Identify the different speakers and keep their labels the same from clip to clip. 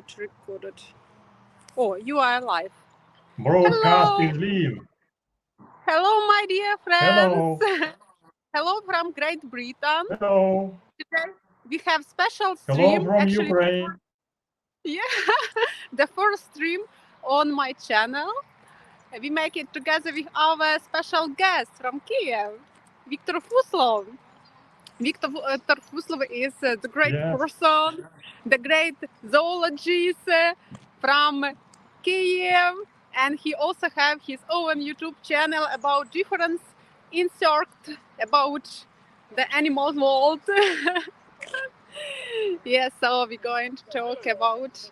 Speaker 1: not recorded. Oh, you are live.
Speaker 2: Broadcast
Speaker 1: Hello.
Speaker 2: is live.
Speaker 1: Hello, my dear friends.
Speaker 2: Hello.
Speaker 1: Hello from Great Britain.
Speaker 2: Hello.
Speaker 1: Today we have special stream.
Speaker 2: Hello from
Speaker 1: Actually,
Speaker 2: Ukraine.
Speaker 1: yeah, the first stream on my channel. We make it together with our special guest from Kyiv, Victor Fursov. Victor Fursov is the great person, the great zoologist from Kyiv, and he also have his own YouTube channel about different insects, about the animal world. Yeah, so we're going to talk about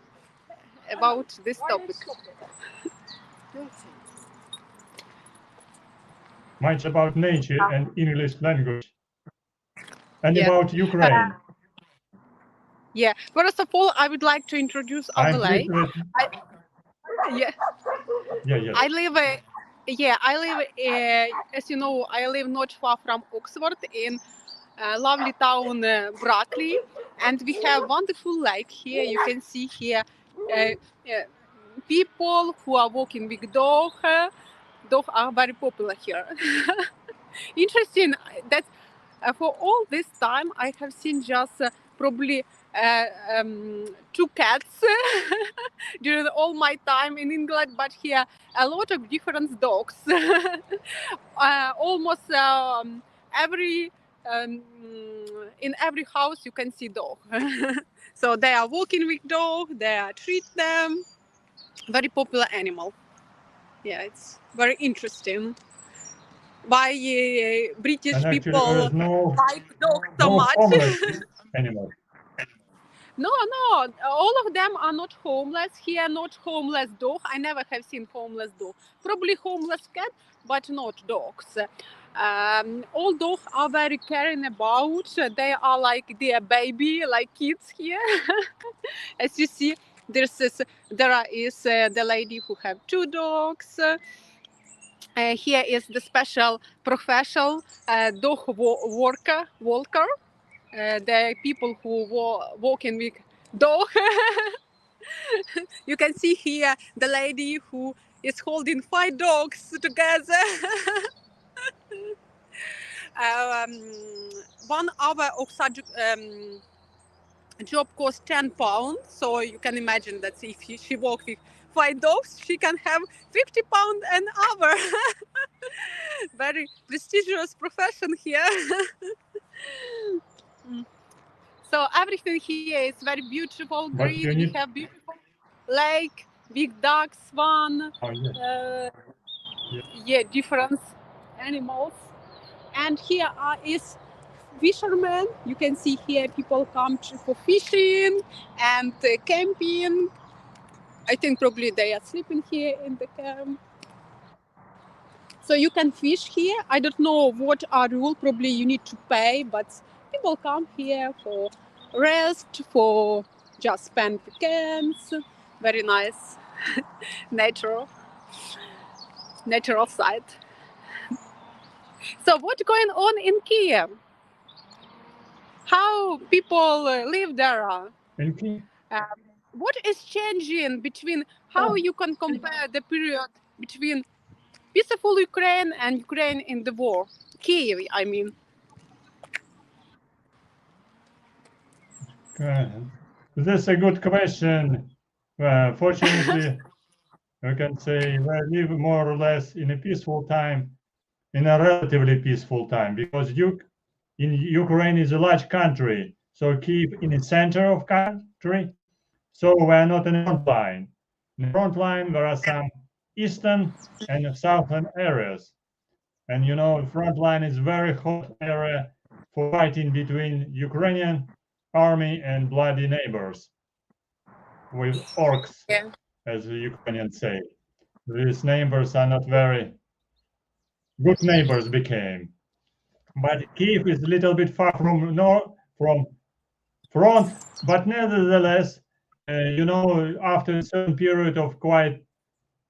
Speaker 1: this topic.
Speaker 2: Much about nature and English language. And about Ukraine.
Speaker 1: Yeah, first of all, I would like to introduce our lake. I live, as you know, I live not far from Oxford in lovely town Brackley, and we have wonderful lake here. You can see here people who are walking with dog. Dogs are very popular here. Interesting that for all this time I have seen just probably 2 cats during all my time in England, but here a lot of different dogs. Almost in every house you can see dog. So they are walking with dog, they are treat them. Very popular animal. Yeah, it's very interesting. Why British people like dogs so much?
Speaker 2: Animal.
Speaker 1: No, all of them are not homeless. Here, not homeless dog. I never have seen homeless dog. Probably homeless cat, but not dogs. All dogs are very caring about. They are like their baby, like kids here. As you see, there is the lady who have 2 dogs. Here is the special professional dog walker. The people who walking with dog. You can see here the lady who is holding 5 dogs together. 1 hour of such job costs £10, so you can imagine that if she walks with 5 dogs, she can have £50 an hour. Very prestigious profession here. So everything here is very beautiful, green. We have beautiful lake, big ducks, swan, different animals. And here is fishermen. You can see here people come for fishing and camping. I think probably they are sleeping here in the camp. So you can fish here. I don't know what are rules. Probably you need to pay, but people come here for rest, for just spend weekends. Very nice natural site. So what's going on in Kyiv? How people live there?
Speaker 2: In Kyiv?
Speaker 1: What is changing between how you can compare the period between peaceful Ukraine and Ukraine in the war? Kyiv, I mean.
Speaker 2: That's a good question. Fortunately, I can say we live more or less in a peaceful time, in a relatively peaceful time, because Ukraine is a large country, so Kyiv in the center of country, so we are not in the front line. In the front line, there are some eastern and southern areas. And you know, front line is very hot area for fighting between Ukrainian army and bloody neighbors with orcs, as the Ukrainians say. These neighbors are not very good neighbors became. But Kyiv is a little bit far from front, but nevertheless, you know, after a certain period of quiet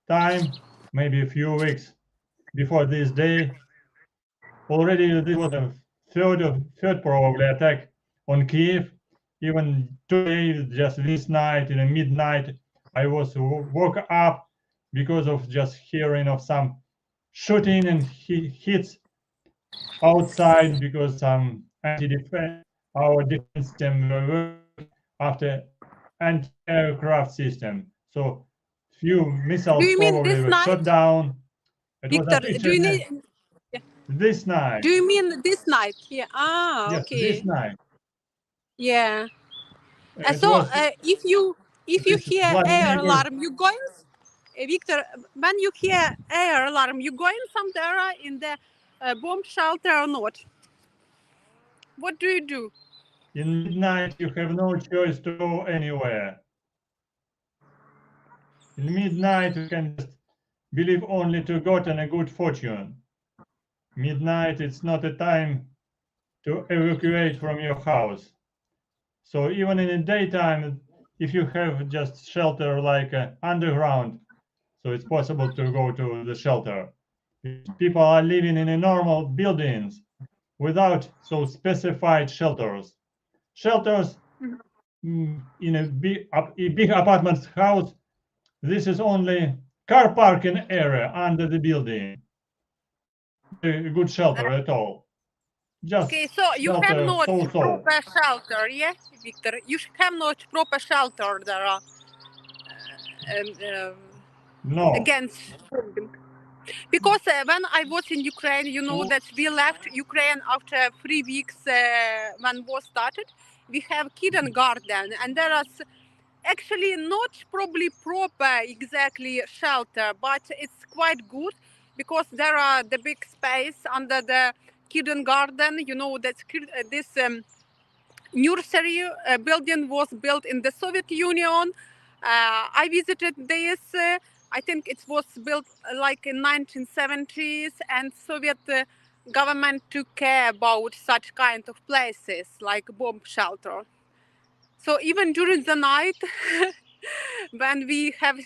Speaker 2: time, maybe a few weeks before this day, already this was a third probably attack on Kyiv, even today, just this night, in the midnight, I was woke up because of just hearing of some shooting and hits outside, because some our defense system after anti-aircraft system. So few
Speaker 1: Do
Speaker 2: missiles
Speaker 1: you mean
Speaker 2: probably
Speaker 1: this
Speaker 2: were shot
Speaker 1: night,
Speaker 2: down. It was
Speaker 1: Victor? Do you need?
Speaker 2: this night.
Speaker 1: Do you mean this night? Yeah. Ah,
Speaker 2: Yes,
Speaker 1: okay.
Speaker 2: this night.
Speaker 1: Yeah.
Speaker 2: It
Speaker 1: So
Speaker 2: was
Speaker 1: if you
Speaker 2: this
Speaker 1: hear
Speaker 2: bloody
Speaker 1: air
Speaker 2: neighbor.
Speaker 1: alarm, you going, Victor? When you hear air alarm, you going somewhere in the bomb shelter or not? What do you do?
Speaker 2: In midnight, you have no choice to go anywhere. In midnight, you can just believe only to God and a good fortune. Midnight, it's not a time to evacuate from your house. So even in the daytime, if you have just shelter like underground, so it's possible to go to the shelter. People are living in a normal buildings without so specified shelters. Shelters in a big apartment house, this is only car parking area under the building. A good shelter at all. Just
Speaker 1: Okay, so you have
Speaker 2: shelter
Speaker 1: not
Speaker 2: so-so.
Speaker 1: proper shelter, yeah, Victor? You have not proper shelter there
Speaker 2: No.
Speaker 1: against bombing. Because when I was in Ukraine, you know that we left Ukraine after 3 weeks when war started. We have kindergarten, and there is actually not probably proper exactly shelter, but it's quite good because there are the big space under the kindergarten. You know that this nursery building was built in the Soviet Union. I visited this. I think it was built like in 1970s, and Soviet government took care about such kind of places like bomb shelter. So even during the night, when we have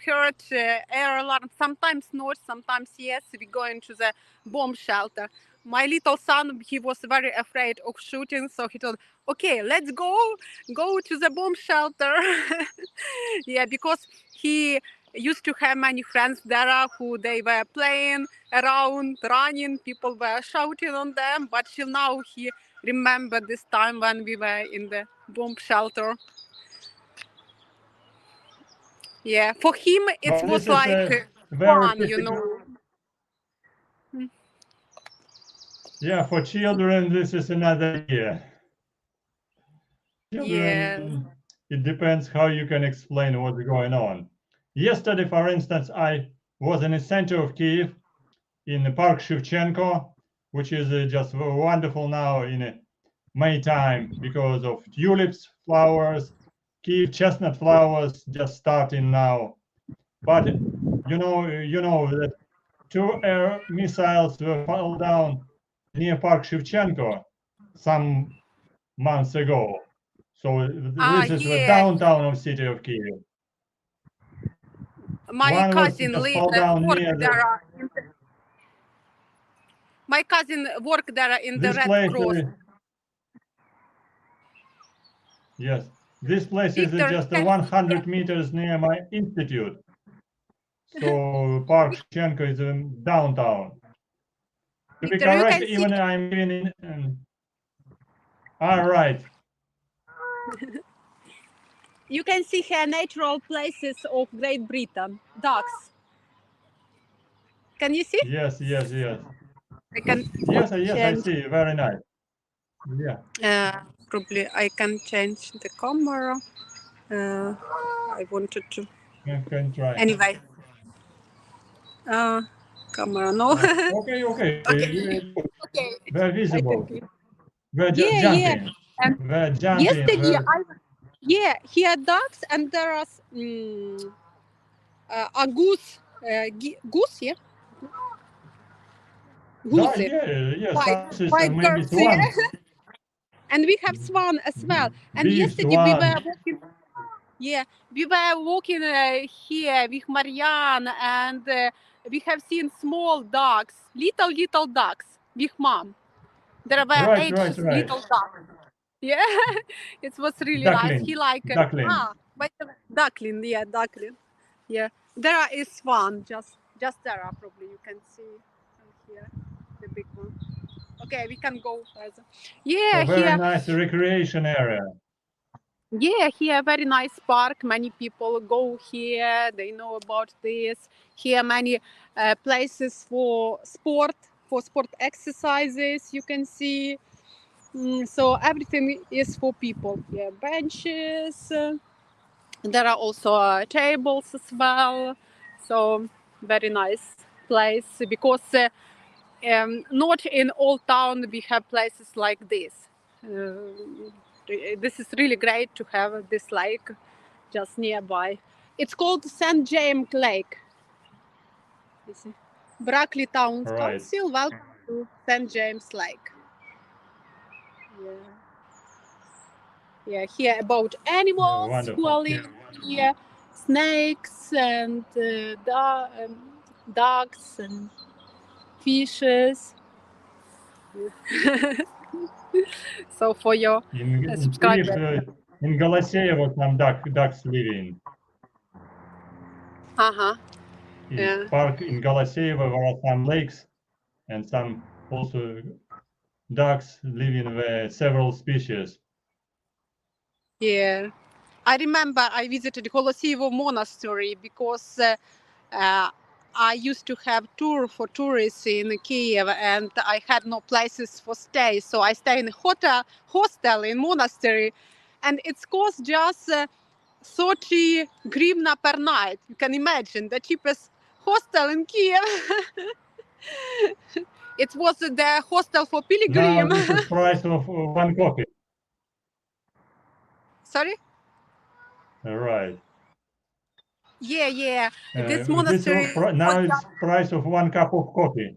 Speaker 1: heard air alarm, sometimes not, sometimes yes, we go into the bomb shelter. My little son, he was very afraid of shooting, so he told, okay, let's go to the bomb shelter. Yeah, because he used to have many friends there who they were playing around, running, people were shouting on them, but till now he remembered this time when we were in the bomb shelter. Yeah, for him it was like fun, you know.
Speaker 2: Yeah, for children, this is another year.
Speaker 1: Yeah.
Speaker 2: Children, it depends how you can explain what's going on. Yesterday, for instance, I was in the center of Kyiv, in the Park Shevchenko, which is just wonderful now in May time because of tulips, flowers, Kyiv chestnut flowers just starting now. But you know that 2 air missiles were fall down near Park Shevchenko some months ago. So this is the
Speaker 1: Yeah.
Speaker 2: downtown of city of Kyiv.
Speaker 1: My
Speaker 2: One was
Speaker 1: cousin
Speaker 2: just fall down
Speaker 1: worked
Speaker 2: near
Speaker 1: there. My cousin worked there in the
Speaker 2: this
Speaker 1: Red
Speaker 2: place.
Speaker 1: Cross.
Speaker 2: Yes, this place
Speaker 1: Victor,
Speaker 2: is just 100 meters near my institute. So Park Shevchenko is in downtown. To be
Speaker 1: Victor,
Speaker 2: correct, even I'm living in. All right.
Speaker 1: You can see here natural places of Great Britain, ducks. Can you see?
Speaker 2: Yes.
Speaker 1: I can.
Speaker 2: Yes, I see. Very nice. Yeah.
Speaker 1: Probably I can change the camera. I wanted to.
Speaker 2: You can try.
Speaker 1: Anyway. Camera, no.
Speaker 2: Okay.
Speaker 1: Okay.
Speaker 2: They're visible.
Speaker 1: I
Speaker 2: We're just
Speaker 1: Yeah.
Speaker 2: jumping.
Speaker 1: And
Speaker 2: We're jumping.
Speaker 1: yesterday, here ducks, and there is a goose. Goose, yeah. Goose.
Speaker 2: White maybe swan.
Speaker 1: And we have swan as well. And
Speaker 2: Big
Speaker 1: yesterday
Speaker 2: swan.
Speaker 1: we were walking. Yeah, we were walking here with Marianne, and we have seen small ducks, little ducks with mom. There were eight little ducks. Yeah, it was really nice. He
Speaker 2: Duckling.
Speaker 1: by the way, duckling. Yeah, duckling. Yeah, there is one just there. Probably you can see from here the big one. Okay, we can go further. Yeah,
Speaker 2: A very
Speaker 1: here.
Speaker 2: nice recreation area.
Speaker 1: Yeah, here very nice park. Many people go here. They know about this. Here many places for sport exercises. You can see. So everything is for people. Yeah, benches. There are also tables as well. So very nice place because not in all town we have places like this. This is really great to have this lake just nearby. It's called St. James Lake. You see. Brackley Town
Speaker 2: Right.
Speaker 1: Council, welcome to St. James Lake. Yeah. Yeah, here about animals who are living here, snakes and ducks and fishes. So for your subscribers.
Speaker 2: In Голосеево там ducks living.
Speaker 1: Yeah.
Speaker 2: Park in Голосеево there are some lakes and some also ducks living with several species.
Speaker 1: Yeah. I remember I visited Holosievo Monastery because I used to have tour for tourists in Kyiv and I had no places for stay. So I stay in a hostel in monastery and it's cost just 30 hryvnia per night. You can imagine the cheapest hostel in Kyiv. It was the hostel for pilgrim.
Speaker 2: Now this is price of one coffee.
Speaker 1: Sorry?
Speaker 2: Right.
Speaker 1: Yeah. This monastery.
Speaker 2: Now it's price of one cup of coffee.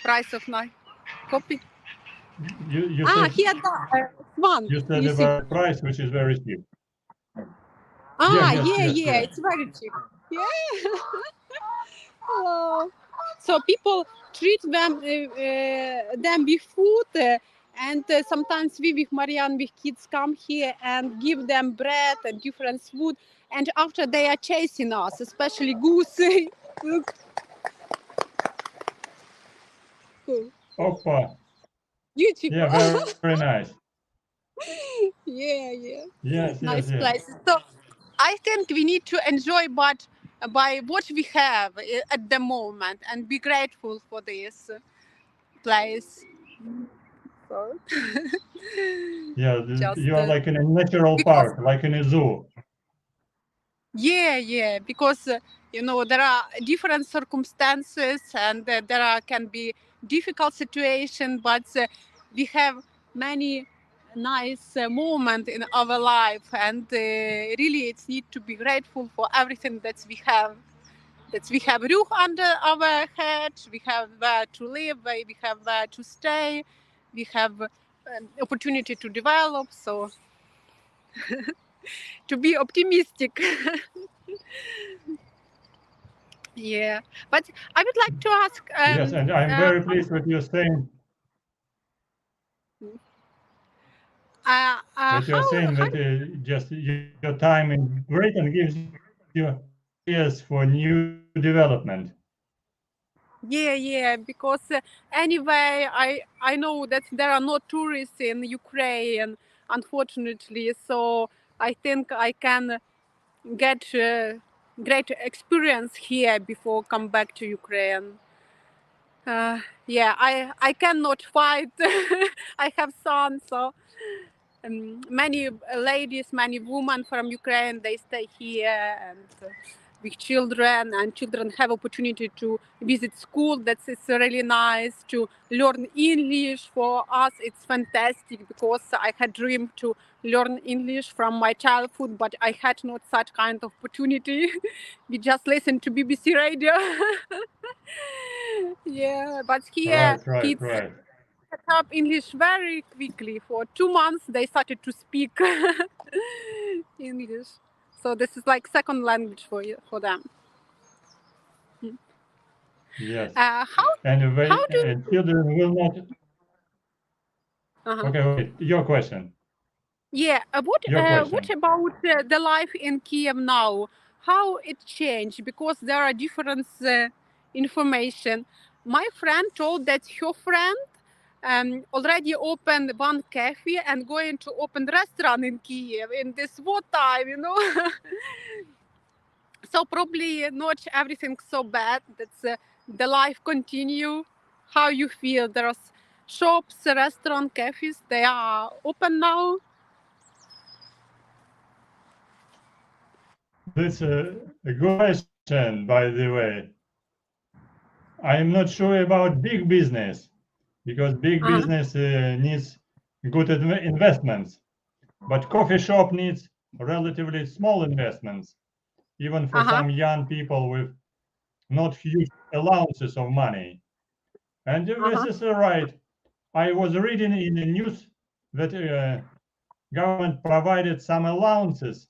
Speaker 1: Price of my copy.
Speaker 2: You said,
Speaker 1: here one.
Speaker 2: You said about price, which is very cheap.
Speaker 1: Yeah. It's very cheap. Yeah. So people treat them with food. And sometimes we with Marianne, with kids, come here and give them bread and different food. And after they are chasing us, especially goose. Look. Cool.
Speaker 2: Oppa.
Speaker 1: Beautiful.
Speaker 2: Yeah, very nice.
Speaker 1: Yeah.
Speaker 2: Yes.
Speaker 1: Nice places. So I think we need to enjoy but by what we have at the moment and be grateful for this place. So,
Speaker 2: you are like in a natural park, like in a zoo.
Speaker 1: Yeah, because there are different circumstances and can be difficult situations, but we have many nice moments in our life, and really it's need to be grateful for everything that we have. That we have roof under our head, we have where to live, we have where to stay, we have opportunity to develop. So to be optimistic. Yeah, but I would like to ask.
Speaker 2: Yes, and I'm very pleased with you saying. That you're saying that just your time is great and gives you ideas for new development.
Speaker 1: Yeah, because anyway, I know that there are no tourists in Ukraine, unfortunately. So I think I can get great experience here before come back to Ukraine. Yeah, I cannot fight. I have sons, so many ladies, many women from Ukraine, they stay here and with children, and children have opportunity to visit school. That's really nice to learn English. For us, it's fantastic because I had dreamed to learn English from my childhood, but I had not such kind of opportunity. We just listen to BBC radio. Yeah, but here kids pick up English very quickly. For 2 months, they started to speak English. So this is like second language for them.
Speaker 2: Yes.
Speaker 1: How
Speaker 2: And
Speaker 1: do
Speaker 2: children will not. Okay, your question.
Speaker 1: Yeah. What
Speaker 2: Your
Speaker 1: what
Speaker 2: question.
Speaker 1: about the life in Kiev now? How it changed? Because there are different information. My friend told that her friend already opened one cafe and going to open restaurant in Kiev in this war time, you know. So probably not everything so bad. That's the life continue. How you feel? There's shops, restaurant, cafes. They are open now.
Speaker 2: This a good question, by the way. I'm not sure about big business because big
Speaker 1: Uh-huh.
Speaker 2: business needs good investments, but coffee shop needs relatively small investments, even for
Speaker 1: Uh-huh.
Speaker 2: some young people with not huge allowances of money. And this
Speaker 1: Uh-huh.
Speaker 2: is right. I was reading in the news that government provided some allowances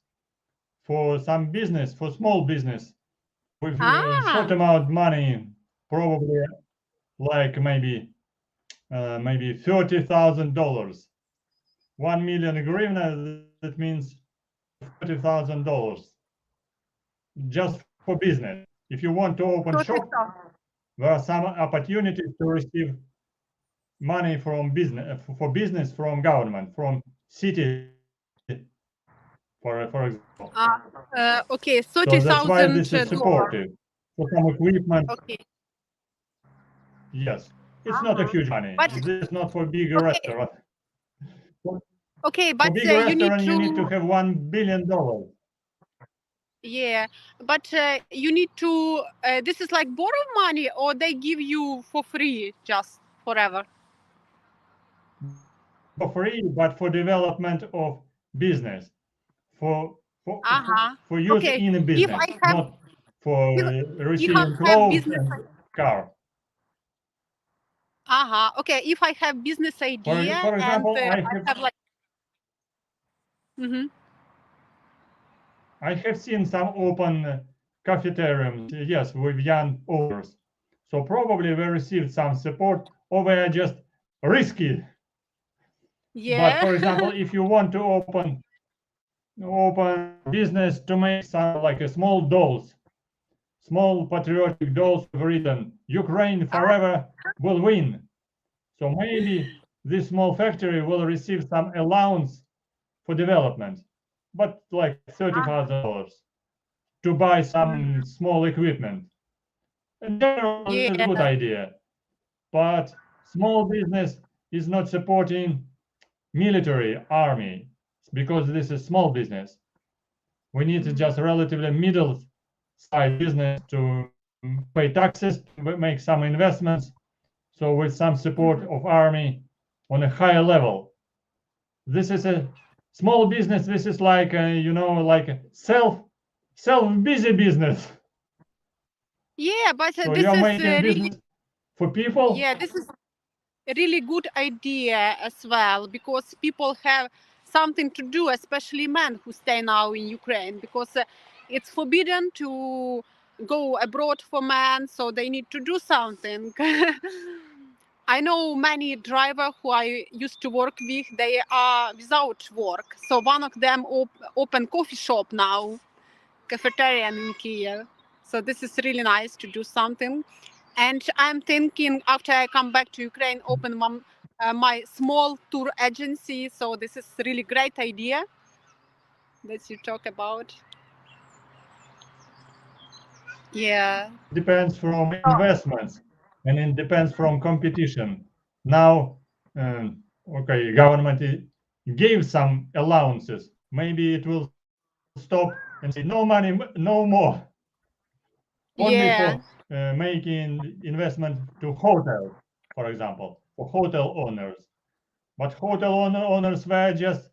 Speaker 2: for some business, for small business, with short
Speaker 1: Ah.
Speaker 2: amount of money, probably like maybe $30,000. 1 million hryvnia, that means $30,000 just for business. If you want to open
Speaker 1: So
Speaker 2: shop,
Speaker 1: this
Speaker 2: there are some opportunities to receive money from business for business from government, from city, for example.
Speaker 1: okay,
Speaker 2: So that's why this is
Speaker 1: $30,000.
Speaker 2: supportive for some equipment.
Speaker 1: Okay.
Speaker 2: Yes, it's not a
Speaker 1: Uh-huh.
Speaker 2: huge money.
Speaker 1: But
Speaker 2: This is not for big
Speaker 1: okay,
Speaker 2: restaurant.
Speaker 1: okay,
Speaker 2: For
Speaker 1: but
Speaker 2: big
Speaker 1: you need
Speaker 2: restaurant, you need to
Speaker 1: to
Speaker 2: have $1 billion.
Speaker 1: yeah, but you need to this is like borrow money or they give you for free just forever.
Speaker 2: For free, but for development of business, for for
Speaker 1: Uh-huh.
Speaker 2: for use
Speaker 1: Okay.
Speaker 2: in a
Speaker 1: If
Speaker 2: business,
Speaker 1: I have
Speaker 2: not for
Speaker 1: if, if I
Speaker 2: receiving
Speaker 1: have
Speaker 2: clothes
Speaker 1: business
Speaker 2: and car.
Speaker 1: uh-huh. Okay, if I have business idea
Speaker 2: For
Speaker 1: and
Speaker 2: example,
Speaker 1: I have like mm-hmm.
Speaker 2: I have seen some open cafeteriums, yes, with young owners. So probably we received some support, or we are just risky. But
Speaker 1: Yeah.
Speaker 2: for example, if you want to open business to make some like a small patriotic dolls written Ukraine forever will win. So maybe this small factory will receive some allowance for development, but like $30,000 to buy some small equipment. In general, it's a good
Speaker 1: Yeah.
Speaker 2: idea, but small business is not supporting military army because this is small business. We need just relatively middle sized business to pay taxes, to make some investments. So with some support of army on a higher level. This is a small business. This is like like a self busy business.
Speaker 1: Yeah, but
Speaker 2: So
Speaker 1: this
Speaker 2: you're
Speaker 1: is
Speaker 2: making
Speaker 1: really
Speaker 2: business for people.
Speaker 1: yeah, this is a really good idea as well because people have something to do, especially men who stay now in Ukraine because it's forbidden to go abroad for men, so they need to do something. I know many drivers who I used to work with, they are without work. So one of them open coffee shop now, cafeteria in Kiev. So this is really nice to do something. And I'm thinking after I come back to Ukraine, open my small tour agency. So this is really great idea that you talk about. Yeah.
Speaker 2: Depends from investments and it depends from competition. Now, okay, government gave some allowances. Maybe it will stop and say no money, no more. Only for
Speaker 1: Yeah.
Speaker 2: making investment to hotels, for example, for hotel owners. But hotel owners were just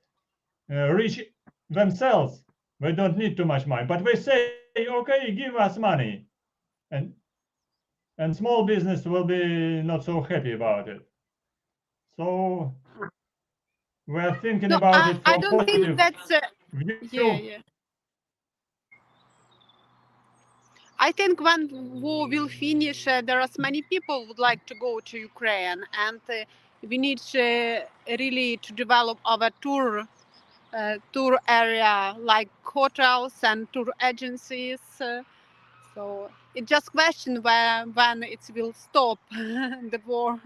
Speaker 2: rich themselves. They don't need too much money. But they say, okay, give us money. And and small business will be not so happy about it. So we're thinking
Speaker 1: No,
Speaker 2: about
Speaker 1: I,
Speaker 2: it
Speaker 1: I
Speaker 2: from
Speaker 1: don't think
Speaker 2: positive
Speaker 1: that's
Speaker 2: view.
Speaker 1: yeah, yeah. I think when war will finish, there are many people would like to go to Ukraine, and we need really to develop our tour area, like hotels and tour agencies. So it's just question when it will stop the war.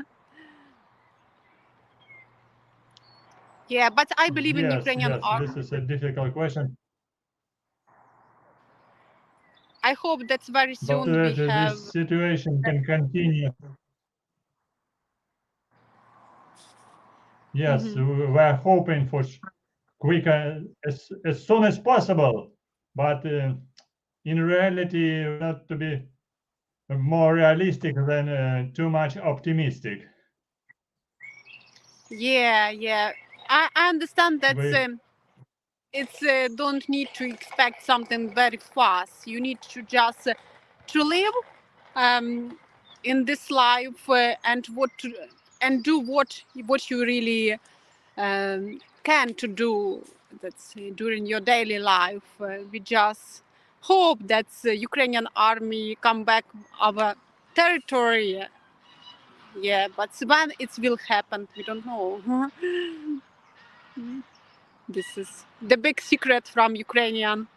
Speaker 1: Yeah, but I believe in
Speaker 2: Yes,
Speaker 1: Ukrainian
Speaker 2: yes,
Speaker 1: army.
Speaker 2: this is a difficult question.
Speaker 1: I hope that very
Speaker 2: But
Speaker 1: soon we have.
Speaker 2: this situation can continue. Yes, we are hoping for quicker, as soon as possible. But in reality, not to be more realistic than too much optimistic.
Speaker 1: Yeah. I understand that
Speaker 2: We,
Speaker 1: it's don't need to expect something very fast. You need to just to live um, in this life and do what you really can to do. That's during your daily life. We just hope that the Ukrainian army come back our territory. Yeah, but when it will happen, we don't know. This is the big secret from Ukrainian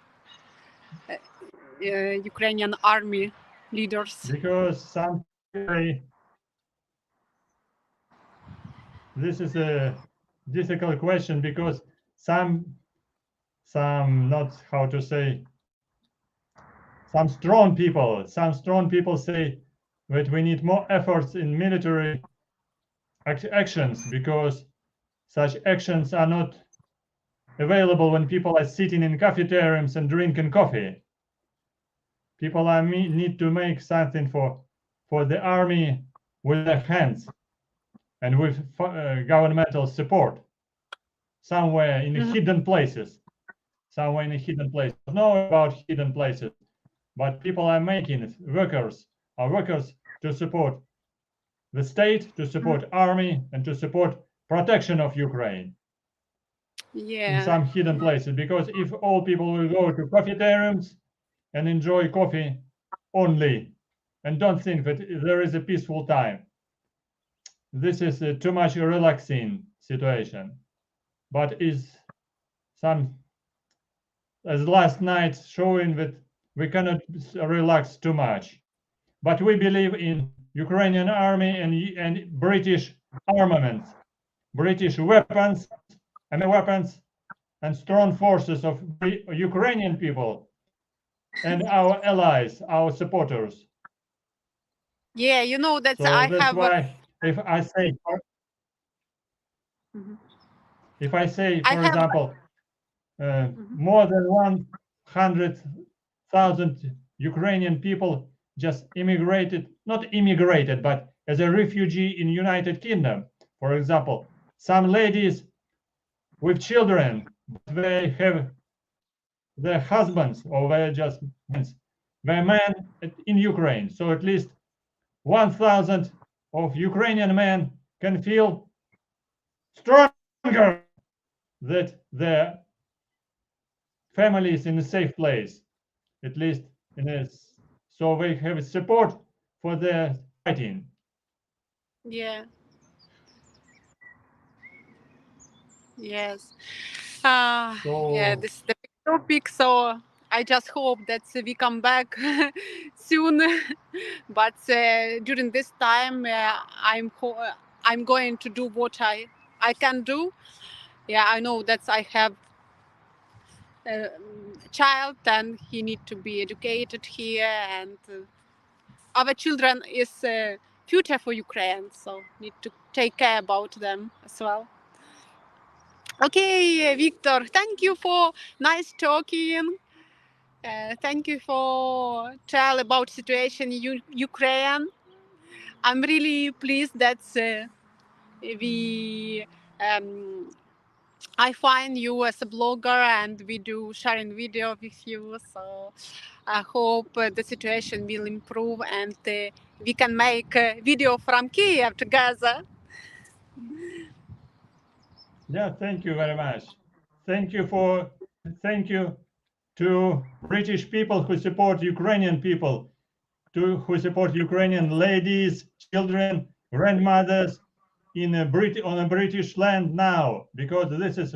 Speaker 1: army leaders.
Speaker 2: because this is a difficult question because some not how to say, some strong people say that we need more efforts in military actions because such actions are not available when people are sitting in cafeterias and drinking coffee. People need to make something for the army with their hands and with governmental support somewhere in hidden places. Somewhere in a hidden place. I don't know about hidden places, but people are making it. Workers to support the state, to support army, and to support protection of Ukraine in
Speaker 1: Yeah.
Speaker 2: some hidden places. Because if all people will go to cafeterias and enjoy coffee only and don't think that there is a peaceful time, this is a too much relaxing situation. But is some, as last night, showing that we cannot relax too much. But we believe in Ukrainian army and British armaments, British weapons, and strong forces of Ukrainian people and our allies, our supporters.
Speaker 1: Yeah, you know that
Speaker 2: So
Speaker 1: I
Speaker 2: that's
Speaker 1: have.
Speaker 2: why if I say,
Speaker 1: I
Speaker 2: for
Speaker 1: have.
Speaker 2: example, more than 100,000 Ukrainian people just not immigrated, but as a refugee in United Kingdom. For example, some ladies with children, they have their husbands or they're just their men in Ukraine. So at least 1,000 of Ukrainian men can feel stronger that their family is in a safe place, at least so they have support for their fighting.
Speaker 1: Yeah. Yes. Yeah,
Speaker 2: So
Speaker 1: this is the big topic. So I just hope that we come back soon. But during this time, I'm going to do what I can do. Yeah, I know that I have a child and he need to be educated here, and our children is future for Ukraine. So need to take care about them as well. Okay, Victor, thank you for nice talking. Thank you for tell about situation in Ukraine. I'm really pleased that we I find you as a blogger and we do sharing video with you. So I hope the situation will improve and we can make a video from Kyiv together.
Speaker 2: yeah, thank you very much. Thank you to British people who support Ukrainian people, who support Ukrainian ladies, children, grandmothers on a British land now, because this is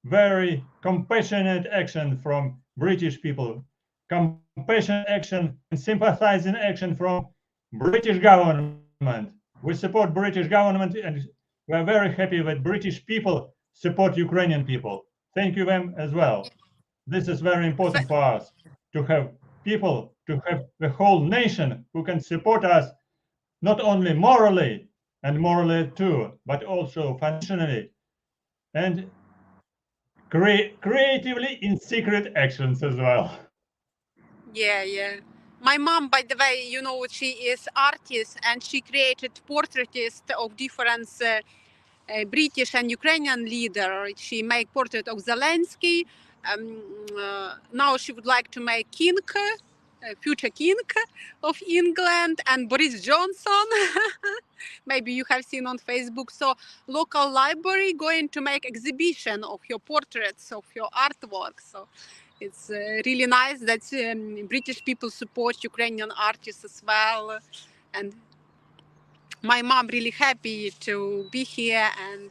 Speaker 2: very compassionate action from British people, compassionate action and sympathizing action from British government. We support British government, and we are very happy that British people support Ukrainian people. Thank you them as well. This is very important for us, to have people, to have the whole nation who can support us, not only morally too, but also financially and creatively in secret actions as well.
Speaker 1: Yeah. My mom, by the way, you know, she is artist and she created portraits of different British and Ukrainian leader. She made portrait of Zelensky. Now she would like to make king, future king of England, and Boris Johnson. Maybe you have seen on Facebook. So local library going to make exhibition of your portraits, of your artwork. So it's really nice that British people support Ukrainian artists as well. And my mom really happy to be here and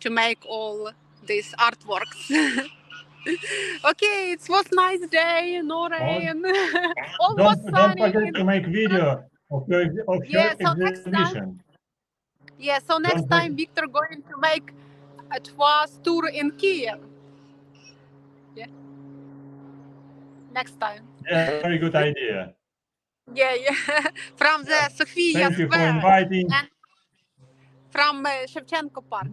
Speaker 1: to make all these artworks. Okay, it was nice day, no rain, almost
Speaker 2: Don't
Speaker 1: sunny.
Speaker 2: forget to make video of your
Speaker 1: So next
Speaker 2: exhibition.
Speaker 1: time, so next time Victor going to make a tour in Kyiv. Yeah, next time.
Speaker 2: Yeah, very good idea.
Speaker 1: Yeah. From the Sofia
Speaker 2: Thank you for
Speaker 1: Square
Speaker 2: inviting.
Speaker 1: and from Shevchenko Park.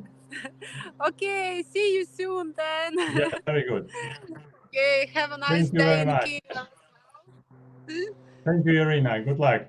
Speaker 1: Okay, see you soon then.
Speaker 2: Yeah, very good.
Speaker 1: Okay, have a nice
Speaker 2: Thank you
Speaker 1: day
Speaker 2: very
Speaker 1: in
Speaker 2: much.
Speaker 1: Kyiv.
Speaker 2: Thank you, Irina. Good luck.